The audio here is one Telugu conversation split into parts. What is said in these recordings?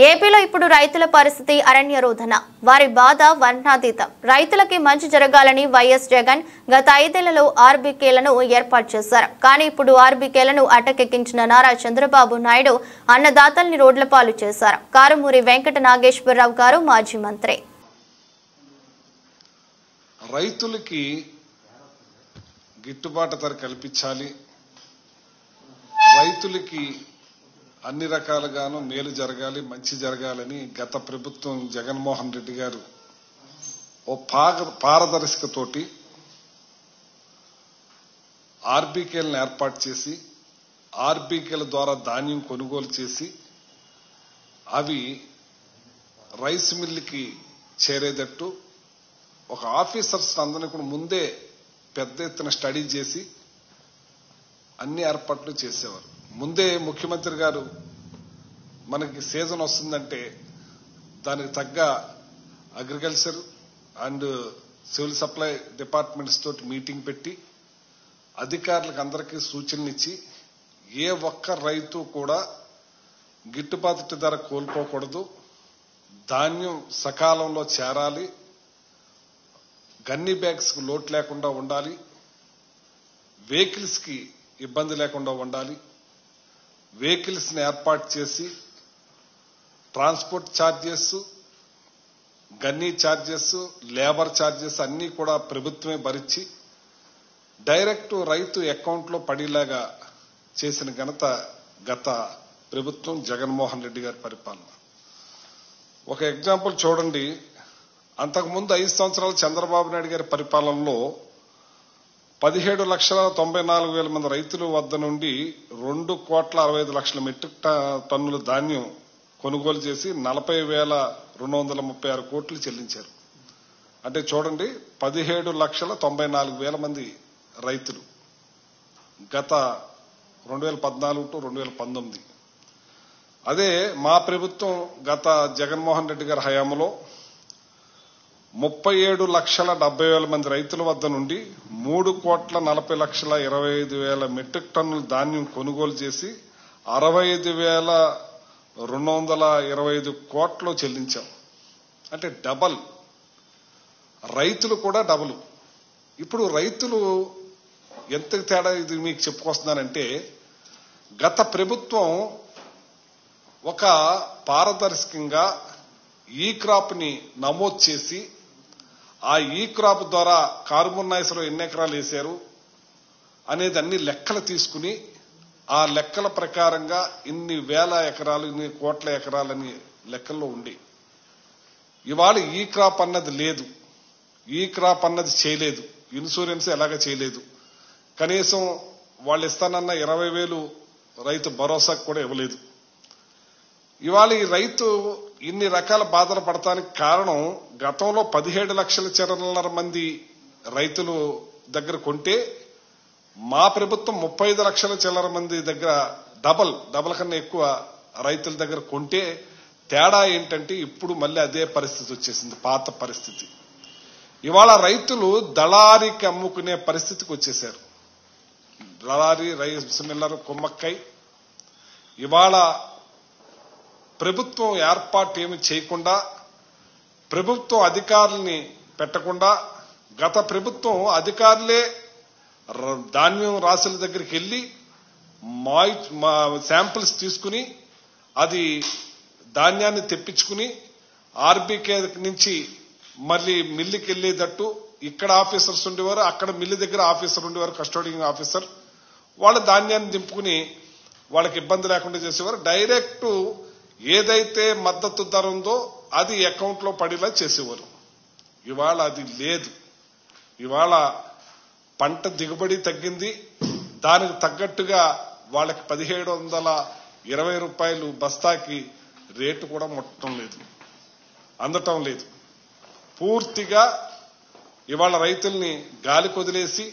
ఏపీలో ఇప్పుడు రైతుల పరిస్థితి అరణ్య రోదన. వారి బాధ వర్ణాతీతం. రైతులకి మంచి జరగాలని వైఎస్ జగన్ గత 5 ఏళ్లలో ఆర్బీకేలను ఏర్పాటు చేశారు. కానీ ఇప్పుడు ఆర్బీకేలను అటకెక్కించిన నారా చంద్రబాబు నాయుడు అన్నదాతల్ని రోడ్ల పాలు చేశారు. కారుమూరి వెంకట నాగేశ్వరరావు గారు మాజీ మంత్రి. రైతులకి గిట్టుబాటు ధర కల్పించాలి, రైతులకి అన్ని రకాలుగాను మేలు జరగాలి, మంచి జరగాలని గత ప్రభుత్వం జగన్మోహన్ రెడ్డి గారు ఓ పారదర్శకతోటి ఆర్బీకేలను ఏర్పాటు చేసి ఆర్బీకేల ద్వారా ధాన్యం కొనుగోలు చేసి అవి రైస్ మిల్లుకి చేరేటట్టు ఒక ఆఫీసర్స్ అందరినీ కూడా ముందే పెద్ద ఎత్తున స్టడీ చేసి అన్ని ఏర్పాట్లు చేసేవారు. ముందే ముఖ్యమంత్రి గారు మనకి సీజన్ వస్తుందంటే దానికి తగ్గ agriculture and civil supply departments తోటి మీటింగ్ పెట్టి అధికారులకు అందరికీ సూచనలు ఇచ్చి ఏ ఒక్క రైతు కూడా గిట్టుబాటు ధర కోల్పోకూడదు, ధాన్యం సకాలంలో చేరాలి, గన్నీ బ్యాగ్స్ కు లోటు లేకుండా ఉండాలి, వెహికల్స్ కి ఇబ్బంది లేకుండా ఉండాలి, వెహికల్స్ ని ఏర్పాటు చేసి transport charges, gunny charges, labour charges అన్ని కూడా ప్రభుత్వమే భరించి డైరెక్ట్ రైతు అకౌంట్ లో పడేలాగా చేసిన ఘనత గత ప్రభుత్వం జగన్మోహన్ రెడ్డి గారి పరిపాలన. ఒక ఎగ్జాంపుల్ చూడండి, అంతకుముందు 5 సంవత్సరాలు చంద్రబాబు నాయుడు గారి పరిపాలనలో 17,94,000 మంది రైతుల వద్ద నుండి 2,65,00,000 మెట్రిక్ టన్నుల ధాన్యం కొనుగోలు చేసి 40,236 కోట్లు చెల్లించారు. అంటే చూడండి, 17,94,000 మంది రైతులు గత 2014 టు 2019. అదే మా ప్రభుత్వం గత జగన్మోహన్ రెడ్డి గారి హయాంలో 37,70,000 మంది రైతుల వద్ద నుండి 3,40,25,000 మెట్రిక్ టన్నుల ధాన్యం కొనుగోలు చేసి 65,225 కోట్లు చెల్లించాం. అంటే డబల్, రైతులు కూడా డబుల్. ఇప్పుడు రైతులు ఎంత తేడా ఇది మీకు చెప్పుకొస్తున్నానంటే, గత ప్రభుత్వం ఒక పారదర్శకంగా ఈ క్రాప్ ని నమోదు చేసి ఆ ఈ క్రాప్ ద్వారా కారుమూరి నాగేశ్వరరావు ఎన్ని ఎకరాలు వేశారు అనేది అన్ని లెక్కలు తీసుకుని ఆ లెక్కల ప్రకారంగా ఇన్ని వేల ఎకరాలు, ఇన్ని కోట్ల ఎకరాలని లెక్కల్లో ఉండి ఇవాళ ఈ క్రాప్ అన్నది లేదు, ఈ క్రాప్ అన్నది చేయలేదు, ఇన్సూరెన్స్ ఎలాగ చేయలేదు, కనీసం వాళ్ళు ఇస్తానన్న 20,000 రైతు భరోసాకు కూడా ఇవ్వలేదు. ఇవాళ ఈ రైతు ఇన్ని రకాల బాధలు పడటానికి కారణం, గతంలో 17,00,000 మంది రైతులు దగ్గర కొంటే మా ప్రభుత్వం 35,00,000 మంది దగ్గర డబల్ కన్నా ఎక్కువ రైతుల దగ్గర కొంటే తేడా ఏంటంటే ఇప్పుడు మళ్ళీ అదే పరిస్థితి వచ్చేసింది, పాత పరిస్థితి. ఇవాళ రైతులు దళారీకి అమ్ముకునే పరిస్థితికి వచ్చేశారు. దళారీ, రైస్ మిల్లర్, కుమ్మక్కై. ఇవాళ ప్రభుత్వం ఏర్పాటు ఏమి చేయకుండా, ప్రభుత్వం అధికారుల్ని పెట్టకుండా, గత ప్రభుత్వం అధికారులే ధాన్యం రాసుల దగ్గరికి వెళ్లి శాంపిల్స్ తీసుకుని అది ధాన్యాన్ని తెప్పించుకుని ఆర్బీకే నుంచి మళ్ళీ మిల్లుకి వెళ్లేటట్టు ఇక్కడ ఆఫీసర్స్ ఉండేవారు, అక్కడ మిల్లు దగ్గర ఆఫీసర్ ఉండేవారు, కస్టోడియం ఆఫీసర్. వాళ్ళ ధాన్యాన్ని దింపుకుని వాళ్ళకి ఇబ్బంది లేకుండా చేసేవారు. డైరెక్ట్ ఏదైతే మద్దతు ధర ఉందో అది అకౌంట్ లో పడేలా చేసేవారు. ఇవాళ అది లేదు. ఇవాళ పంట దిగుబడి తగ్గింది, దానికి తగ్గట్టుగా వాళ్ళకి 1,720 రూపాయలు బస్తాకి రేటు కూడా అందటం లేదు. పూర్తిగా ఇవాళ రైతుల్ని గాలి కొదిలేసి,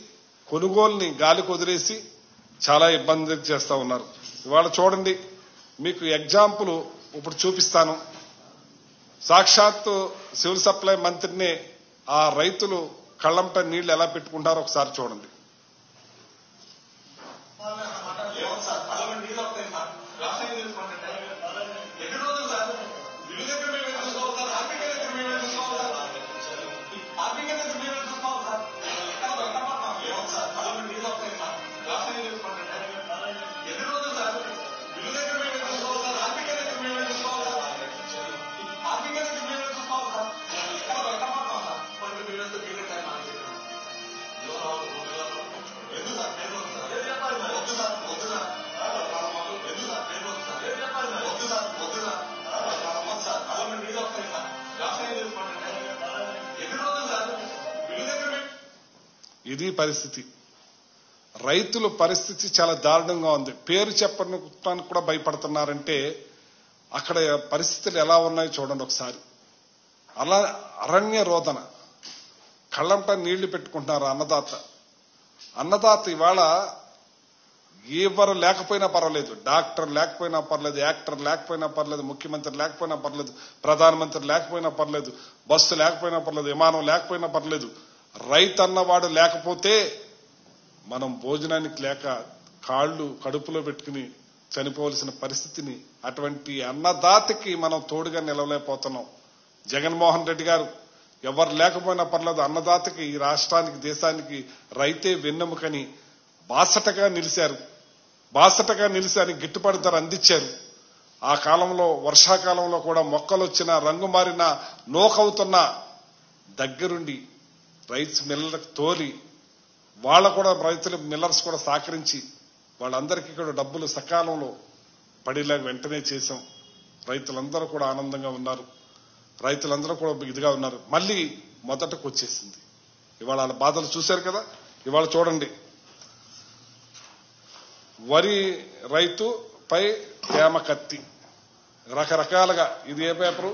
కొనుగోలుని గాలి కొదిలేసి చాలా ఇబ్బంది చేస్తా ఉన్నారు. ఇవాళ చూడండి, మీకు ఎగ్జాంపుల్ ఇప్పుడు చూపిస్తాను. సాక్షాత్తు సివిల్ సప్లై మంత్రిని ఆ రైతులు కళ్ళంపై నీళ్లు ఎలా పెట్టుకుంటారో ఒకసారి చూడండి. ఇది పరిస్థితి. రైతుల పరిస్థితి చాలా దారుణంగా ఉంది. పేరు చెప్పడానికి కూడా భయపడుతున్నారంటే అక్కడ పరిస్థితులు ఎలా ఉన్నాయో చూడండి ఒకసారి. అలా అరణ్య రోదన, కళ్ళంట నీళ్లు పెట్టుకుంటున్నారు అన్నదాత ఇవాళ ఎవరు లేకపోయినా పర్వాలేదు, డాక్టర్ లేకపోయినా పర్లేదు, యాక్టర్ లేకపోయినా పర్లేదు, ముఖ్యమంత్రి లేకపోయినా పర్లేదు, ప్రధానమంత్రి లేకపోయినా పర్లేదు, బస్సు లేకపోయినా పర్లేదు, విమానం లేకపోయినా పర్లేదు, రైతు అన్నవాడు లేకపోతే మనం భోజనానికి లేక కాళ్ళు కడుపులో పెట్టుకుని చనిపోవలసిన పరిస్థితిని, అటువంటి అన్నదాతకి మనం తోడుగా నిలవలేకపోతున్నాం. జగన్మోహన్ రెడ్డి గారు ఎవరు లేకపోయినా పర్లేదు, అన్నదాతకి, ఈ రాష్ట్రానికి, దేశానికి రైతే వెన్నెముకని బాసటగా నిలిచారు, గిట్టుబాటు ధర అందించారు. ఆ కాలంలో వర్షాకాలంలో కూడా మొక్కలు వచ్చిన, రంగు మారిన, నోకవుతున్న దగ్గరుండి రైస్ మిల్లర్లకు తోలి వాళ్ళ కూడా రైతుల మిల్లర్స్ కూడా సహకరించి వాళ్ళందరికీ కూడా డబ్బులు సకాలంలో పడేలాగా వెంటనే చేశాం. రైతులందరూ కూడా ఆనందంగా ఉన్నారు, రైతులందరూ కూడా ఇదిగా ఉన్నారు. మళ్ళీ మొదటకు వచ్చేసింది. ఇవాళ వాళ్ళ బాధలు చూశారు కదా. ఇవాళ చూడండి, వరి రైతుపై తేమ కత్తి రకరకాలుగా. ఇది ఏ పేపరు?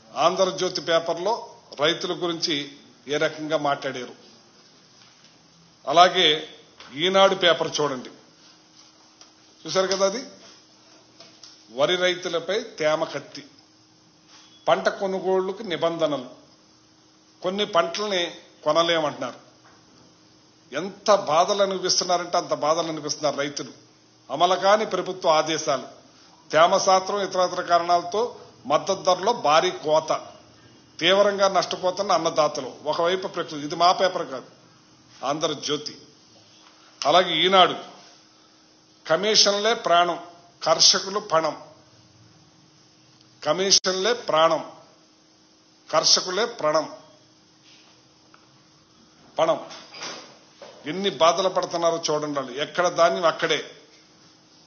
ఆంధ్రజ్యోతి పేపర్లో రైతుల గురించి ఏ రకంగా మాట్లాడారు. అలాగే ఈనాడు పేపర్ చూడండి, చూశారు కదా. అది వరి రైతులపై తేమ కత్తి, పంట కొనుగోళ్లకు నిబంధనలు, కొన్ని పంటల్ని కొనలేమంటున్నారు. ఎంత బాధలు అనిపిస్తున్నారంటే అంత బాధలు అనిపిస్తున్నారు రైతులు. అమలు కాని ప్రభుత్వ ఆదేశాలు, తేమ శాతం, ఇతర కారణాలతో మద్దతు ధరలో భారీ కోత, తీవ్రంగా నష్టపోతున్న అన్నదాతలు. ఒకవైపు ప్రకృతి. ఇది మా పేపర్ కాదు, ఆంధ్రజ్యోతి. అలాగే ఈనాడు, కమిషన్లే ప్రాణం, కర్షకులు పణం. కమిషన్లే ప్రాణం, కర్షకులే పణం. ఎన్ని బాధలు పడుతున్నారో చూడండి. ఎక్కడ ధాన్యం అక్కడే,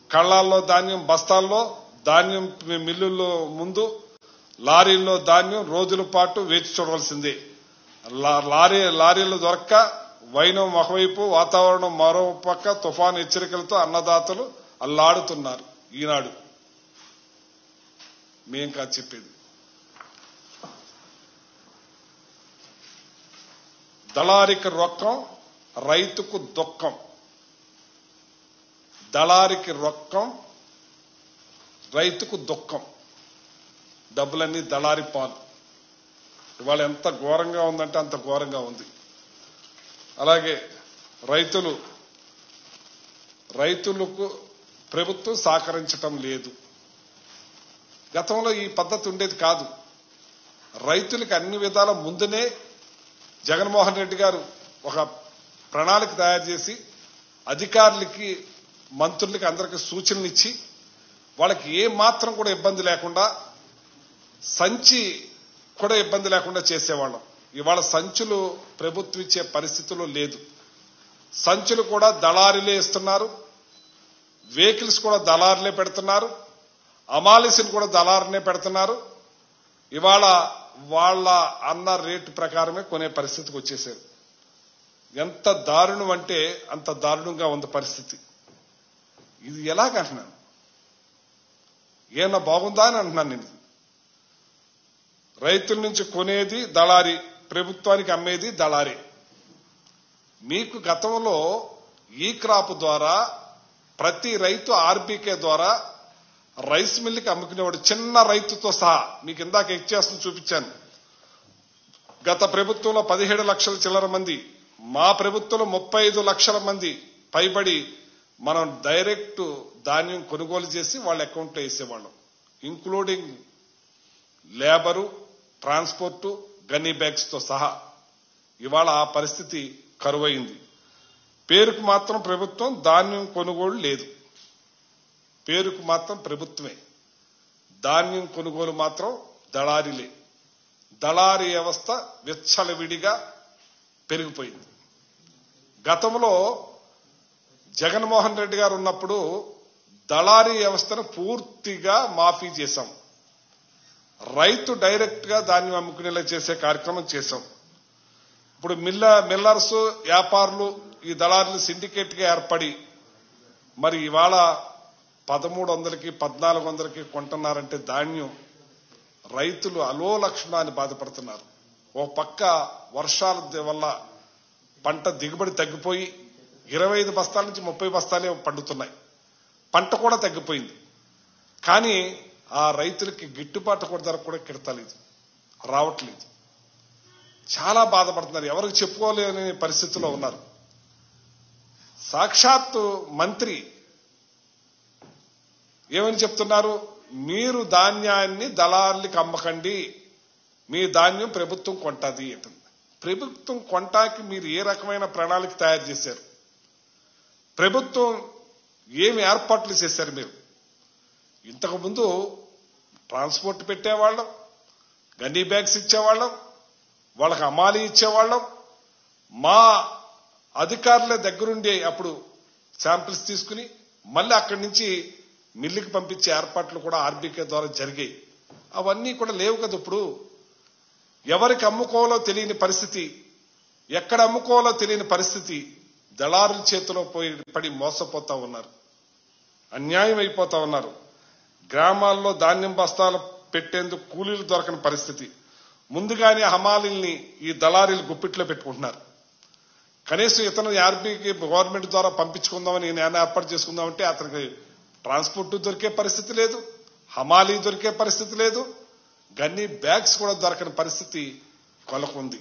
కళ్ళాల్లో ధాన్యం, బస్తాల్లో ధాన్యం, మిల్లుల్లో ముందు, లారీల్లో ధాన్యం రోజుల పాటు వేచి చూడవలసిందే. లారీలు దొరక్క వైనం ఒకవైపు, వాతావరణం మరో పక్క, తుఫాను హెచ్చరికలతో అన్నదాతలు అల్లాడుతున్నారు. ఈనాడు మేం కాదు చెప్పేది. దళారికి రొక్కం, రైతుకు దుఃఖం. దళారికి రొక్కం, రైతుకు దుఃఖం. డబ్బులన్నీ దళారి పాలు. ఇవాళ ఎంత ఘోరంగా ఉందంటే అంత ఘోరంగా ఉంది. అలాగే రైతులకు ప్రభుత్వం సహకరించటం లేదు. గతంలో ఈ పద్ధతి ఉండేది కాదు. రైతులకు అన్ని విధాల ముందునే జగన్మోహన్ రెడ్డి గారు ఒక ప్రణాళిక తయారు చేసి అధికారులకి, మంత్రులకి అందరికీ సూచనలు ఇచ్చి వాళ్ళకి ఏ మాత్రం కూడా ఇబ్బంది లేకుండా, సంచి కూడా ఇబ్బంది లేకుండా చేసేవాళ్ళం. ఇవాళ సంచులు ప్రభుత్వం ఇచ్చే పరిస్థితుల్లో లేదు. సంచులు కూడా దళారీలే ఇస్తున్నారు, వెహికల్స్ కూడా దళారులే పెడుతున్నారు, అమాలిసిని కూడా దళారునే పెడుతున్నారు. ఇవాళ వాళ్ళ అన్న రేటు ప్రకారమే కొనే పరిస్థితికి వచ్చేసారు. ఎంత దారుణం అంటే అంత దారుణంగా ఉంది పరిస్థితి. ఇది ఎలాగంటున్నాను, ఏమన్నా బాగుందా అని అంటున్నాను నేను. రైతుల నుంచి కొనేది దళారీ, ప్రభుత్వానికి అమ్మేది దళారీ. మీకు గతంలో ఈ క్రాప్ ద్వారా ప్రతి రైతు ఆర్బీకే ద్వారా రైస్ మిల్లుకి అమ్ముకునేవాడు, చిన్న రైతుతో సహా. మీకు ఇందాక ఎక్చేస్తూ చూపించాను. గత ప్రభుత్వంలో 17 లక్షల చిల్లర మంది, మా ప్రభుత్వంలో 35 లక్షల మంది పైబడి మనం డైరెక్ట్ ధాన్యం కొనుగోలు చేసి వాళ్ళ అకౌంట్లో వేసేవాళ్ళం, including labour, transport, gunny bags తో సహా. ఇవాళ ఆ పరిస్థితి కరువైంది. పేరుకు మాత్రం ప్రభుత్వం ధాన్యం కొనుగోలు లేదు. పేరుకు మాత్రం ప్రభుత్వమే, ధాన్యం కొనుగోలు మాత్రం దళారీలే. దళారీ వ్యవస్థ విచ్చలవిడిగా పెరిగిపోయింది. గతంలో జగన్మోహన్ రెడ్డి గారు ఉన్నప్పుడు దళారీ వ్యవస్థను పూర్తిగా మాఫీ చేశాం. రైతు డైరెక్ట్ గా ధాన్యం అమ్ముకునేలా చేసే కార్యక్రమం చేశాం. ఇప్పుడు మిల్లర్స్ వ్యాపారులు ఈ దళారులు సిండికేట్ గా ఏర్పడి మరి ఇవాళ 1300కి 1400కి కొంటున్నారంటే ధాన్యం రైతులు అలోలక్షణాన్ని బాధపడుతున్నారు. ఓ పక్క వర్షాల వల్ల పంట దిగుబడి తగ్గిపోయి 25 బస్తాల నుంచి 30 బస్తాలే పండుతున్నాయి. పంట కూడా తగ్గిపోయింది. కానీ ఆ రైతులకి గిట్టుబాటు కూడా ధర కూడా కిడతలేదు, రావట్లేదు. చాలా బాధపడుతున్నారు. ఎవరికి చెప్పుకోలేని పరిస్థితిలో ఉన్నారు. సాక్షాత్తు మంత్రి ఏమని చెప్తున్నారు? మీరు ధాన్యాన్ని దళారులకి అమ్మకండి, మీ ధాన్యం ప్రభుత్వం కొంటది అంటుంది. ప్రభుత్వం కొంటాకి మీరు ఏ రకమైన ప్రణాళిక తయారు చేశారు? ప్రభుత్వం ఏమి ఏర్పాట్లు చేశారు? మీరు ఇంతకుముందు ట్రాన్స్పోర్ట్ పెట్టేవాళ్ళం, గన్నీ బ్యాగ్స్ ఇచ్చేవాళ్ళం, వాళ్ళకి అమాలి ఇచ్చేవాళ్ళం. మా అధికారుల దగ్గరుండే అప్పుడు శాంపిల్స్ తీసుకుని మళ్ళీ అక్కడి నుంచి మిల్లుకి పంపించే ఏర్పాట్లు కూడా ఆర్బీకే ద్వారా జరిగాయి. అవన్నీ కూడా లేవు కదా. ఇప్పుడు ఎవరికి అమ్ముకోవాలో తెలియని పరిస్థితి, ఎక్కడ అమ్ముకోవాలో తెలియని పరిస్థితి. దళారుల చేతిలో పడి మోసపోతా ఉన్నారు, అన్యాయం అయిపోతా ఉన్నారు. గ్రామాల్లో ధాన్యం బస్తాలు పెట్టేందుకు కూలీలు దొరకని పరిస్థితి. ముందుగానే హమాలీల్ని ఈ దళారీలు గుప్పిట్లో పెట్టుకుంటున్నారు. కనీసం ఇతను ఆర్బీకి గవర్నమెంట్ ద్వారా పంపించుకుందామని నేను ఏర్పాటు చేసుకుందామంటే అతనికి ట్రాన్స్పోర్ట్ దొరికే పరిస్థితి లేదు, హమాలీ దొరికే పరిస్థితి లేదు, గన్నీ బ్యాగ్స్ కూడా దొరకని పరిస్థితి కొలకుంది.